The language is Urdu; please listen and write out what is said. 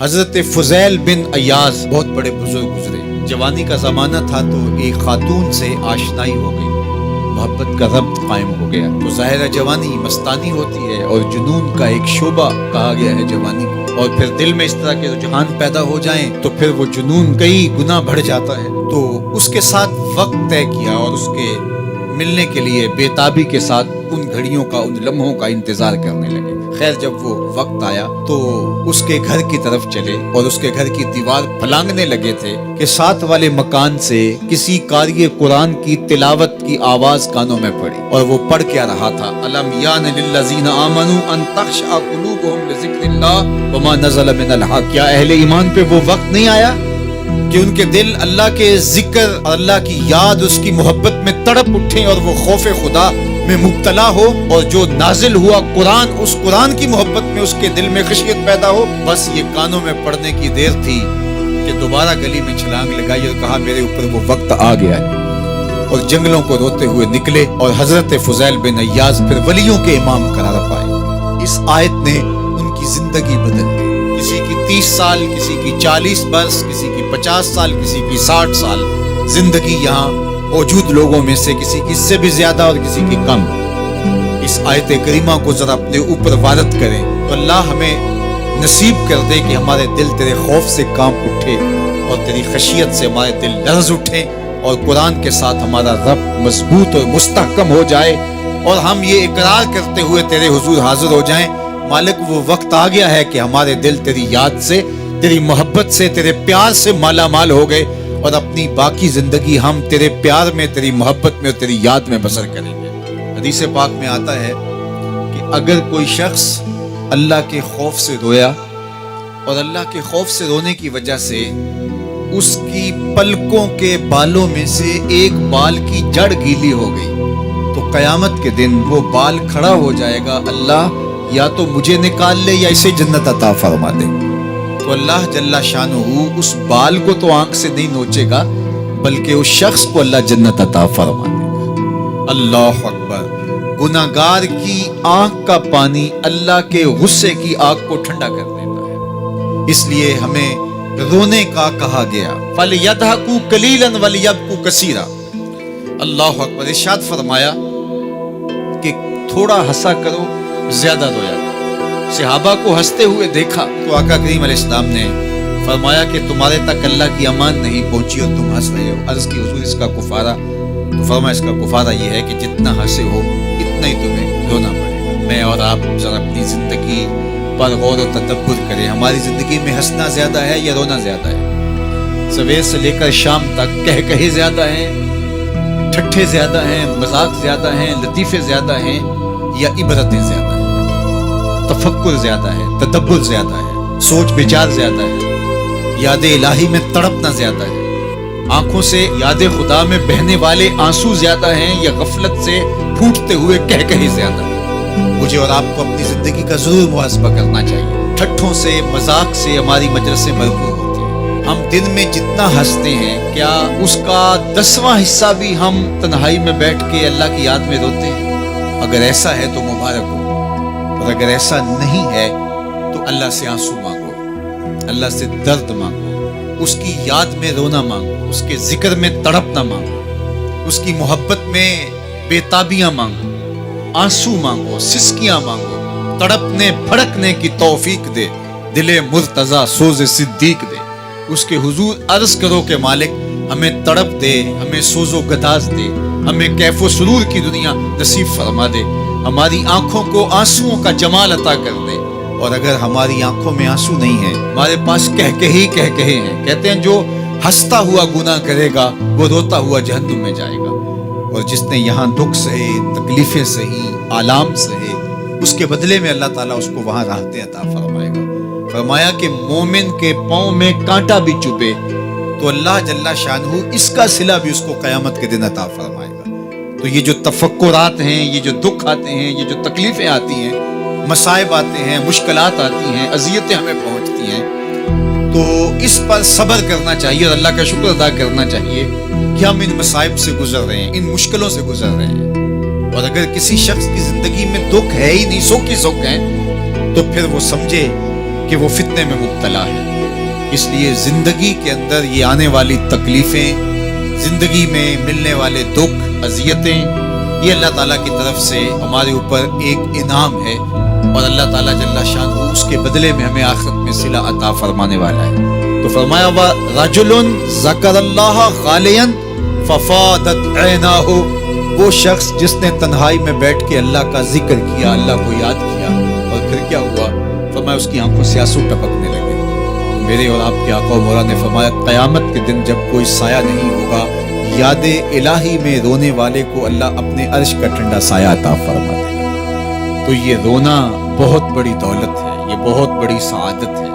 حضرت فضیل بن عیاض بہت بڑے بزرگ گزرے. جوانی کا زمانہ تھا تو ایک خاتون سے آشنائی ہو گئی, محبت کا ربط قائم ہو گیا. تو ظاہرہ جوانی مستانی ہوتی ہے اور جنون کا ایک شعبہ کہا گیا ہے جوانی کو, اور پھر دل میں اس طرح کے رجحان پیدا ہو جائیں تو پھر وہ جنون کئی گنا بڑھ جاتا ہے. تو اس کے ساتھ وقت طے کیا اور اس کے ملنے کے لیے بے تابی کے ساتھ ان گھڑیوں کا, ان لمحوں کا انتظار کرنے لگے. خیر جب وہ وقت آیا تو اس کے گھر کی طرف چلے اور اس کے گھر کی دیوار پھلانگنے لگے تھے کہ ساتھ والے مکان سے کسی قاری قرآن کی تلاوت کی آواز کانوں میں پڑی. اور وہ پڑھ کیا رہا تھا, الم یان للذین آمنوا ان تخشع قلوبهم لذکر اللہ وما نزل من الحق. کیا اہل ایمان پہ وہ وقت نہیں آیا کہ ان کے دل اللہ کے ذکر اور اللہ کی یاد, اس کی محبت میں تڑپ اٹھیں اور وہ خوف خدا میں مبتلا ہو, اور جو نازل ہوا قرآن, اس قرآن کی محبت میں اس کے دل میں خشیت پیدا ہو. بس یہ کانوں میں پڑنے کی دیر تھی کہ دوبارہ گلی میں چھلانگ لگائی اور کہا میرے اوپر وہ وقت آ گیا ہے, اور جنگلوں کو روتے ہوئے نکلے. اور حضرت فضیل بن عیاض پھر ولیوں کے امام قرار پائے. اس آیت نے ان کی زندگی بدل دی. کسی کی 30 سال, کسی کی 40 برس, کسی کی 50 سال, کسی کی 60 سال زندگی یہاں موجود لوگوں میں سے کسی کی اس سے بھی زیادہ اور کسی کی کم. اس آیت کریمہ کو ذرا اپنے اوپر وارد کریں تو اللہ ہمیں نصیب کر دے کہ ہمارے دل تیرے خوف سے کانپ اٹھے اور تیری خشیت سے ہمارے دل لرز اٹھیں, اور قرآن کے ساتھ ہمارا ربط مضبوط اور مستحکم ہو جائے, اور ہم یہ اقرار کرتے ہوئے تیرے حضور حاضر ہو جائیں, مالک وہ وقت آ گیا ہے کہ ہمارے دل تیری یاد سے, تیری محبت سے, تیرے پیار سے مالا مال ہو گئے, اور اپنی باقی زندگی ہم تیرے پیار میں, تیری محبت میں اور تیری یاد میں بسر کریں گے. حدیث پاک میں آتا ہے کہ اگر کوئی شخص اللہ کے خوف سے رویا اور اللہ کے خوف سے رونے کی وجہ سے اس کی پلکوں کے بالوں میں سے ایک بال کی جڑ گیلی ہو گئی, تو قیامت کے دن وہ بال کھڑا ہو جائے گا, اللہ یا تو مجھے نکال لے یا اسے جنت عطا فرما دے. تو اللہ جل شانہ اس بال کو تو آنکھ سے نہیں نوچے گا, بلکہ اس شخص کو اللہ جنت عطا فرما دے گا. اللہ اکبر. گناہگار کی آنکھ کا پانی اللہ کے غصے کی آگ کو ٹھنڈا کر دیتا ہے. اس لیے ہمیں رونے کا کہا گیا, فَلْيَضْحَكُوا قَلِيلًا وَلْيَبْكُوا كَثِيرًا. اللہ اکبر. ارشاد فرمایا کہ تھوڑا ہنسا کرو, زیادہ رویا کرو. صحابہ کو ہنستے ہوئے دیکھا تو آقا کریم علیہ السلام نے فرمایا کہ تمہارے تک اللہ کی امان نہیں پہنچی اور تم ہنس رہے ہو. عرض کی حضور اس کا کفارہ؟ تو فرمایا اس کا کفارہ یہ ہے کہ جتنا ہنسے ہو اتنا ہی تمہیں رونا پڑے گا. میں اور آپ ذرا اپنی زندگی پر غور و تدبر کریں. ہماری زندگی میں ہنسنا زیادہ ہے یا رونا زیادہ ہے؟ سویر سے لے کر شام تک کہے زیادہ ہیں, ٹھٹھے زیادہ ہیں, مذاق زیادہ ہیں, لطیفے زیادہ ہیں, یا عبرتیں زیادہ ہیں؟ تفکر زیادہ ہے, تدبر زیادہ ہے, سوچ بچار زیادہ ہے, یاد الہی میں تڑپنا زیادہ ہے, آنکھوں سے یاد خدا میں بہنے والے آنسو زیادہ ہیں, یا غفلت سے پھوٹتے ہوئے کہے زیادہ ہیں؟ مجھے اور آپ کو اپنی زندگی کا ضرور محاسبہ کرنا چاہیے. ٹھٹھوں سے, مذاق سے ہماری مجلسیں بھرپور ہوتی ہیں. ہم دن میں جتنا ہنستے ہیں, کیا اس کا 10واں حصہ بھی ہم تنہائی میں بیٹھ کے اللہ کی یاد میں روتے ہیں؟ اگر ایسا ہے تو مبارک ہو, اور اگر ایسا نہیں ہے تو اللہ سے آنسو مانگو, اللہ سے درد مانگو, اس کی یاد میں رونا مانگو, اس کے ذکر میں تڑپنا مانگو, اس کی محبت میں بے تابیاں مانگو, آنسو مانگو, سسکیاں مانگو, تڑپنے پھڑکنے کی توفیق دے, دل مرتضی سوز صدیق دے. اس کے حضور عرض کرو کہ مالک ہمیں تڑپ دے, ہمیں سوز و گداز دے, ہمیں کیف و سرور کی دنیا نصیب فرما دے, ہماری آنکھوں کو آنسوؤں کا جمال عطا کر دے. اور اگر ہماری آنکھوں میں آنسو نہیں ہیں, ہمارے پاس کہے ہیں, کہتے ہیں جو ہنستا ہوا گناہ کرے گا وہ روتا ہوا جہنم میں جائے گا, اور جس نے یہاں دکھ سہے, تکلیفیں سہی, آلام سہے, اس کے بدلے میں اللہ تعالیٰ اس کو وہاں راحتیں عطا فرمائے گا. فرمایا کہ مومن کے پاؤں میں کانٹا بھی چبھے تو اللہ جل شانہ اس کا صلہ بھی اس کو قیامت کے دن عطا فرمائے گا. تو یہ جو تفکرات ہیں, یہ جو دکھ آتے ہیں, یہ جو تکلیفیں آتی ہیں, مصائب آتے ہیں, مشکلات آتی ہیں, اذیتیں ہمیں پہنچتی ہیں, تو اس پر صبر کرنا چاہیے اور اللہ کا شکر ادا کرنا چاہیے کہ ہم ان مصائب سے گزر رہے ہیں, ان مشکلوں سے گزر رہے ہیں. اور اگر کسی شخص کی زندگی میں دکھ ہے ہی نہیں, سکھ ہی سکھ ہیں, تو پھر وہ سمجھے کہ وہ فتنے میں مبتلا ہے۔ اس لیے زندگی کے اندر یہ آنے والی تکلیفیں، زندگی میں ملنے والے دکھ، اذیتیں، یہ اللہ تعالیٰ کی طرف سے ہمارے اوپر ایک انعام ہے، اور اللہ تعالیٰ جل شانہ اس کے بدلے میں ہمیں آخرت میں صلہ عطا فرمانے والا ہے۔ تو فرمایا رجل ذکر اللہ خالیا ففاضت عیناہ، وہ شخص جس نے تنہائی میں بیٹھ کے اللہ کا ذکر کیا، اللہ کو یاد کیا، اور پھر کیا ہوا؟ فرمایا اس کی آنکھوں سے آنسو ٹپکنے لگے۔ میرے اور آپ کے آقا و مولا نے فرمایا قیامت کے دن جب کوئی سایہ نہیں ہوگا، یاد الہی میں رونے والے کو اللہ اپنے عرش کا ٹھنڈا سایہ عطا فرما دے گا۔ تو یہ رونا بہت بڑی دولت ہے، یہ بہت بڑی سعادت ہے۔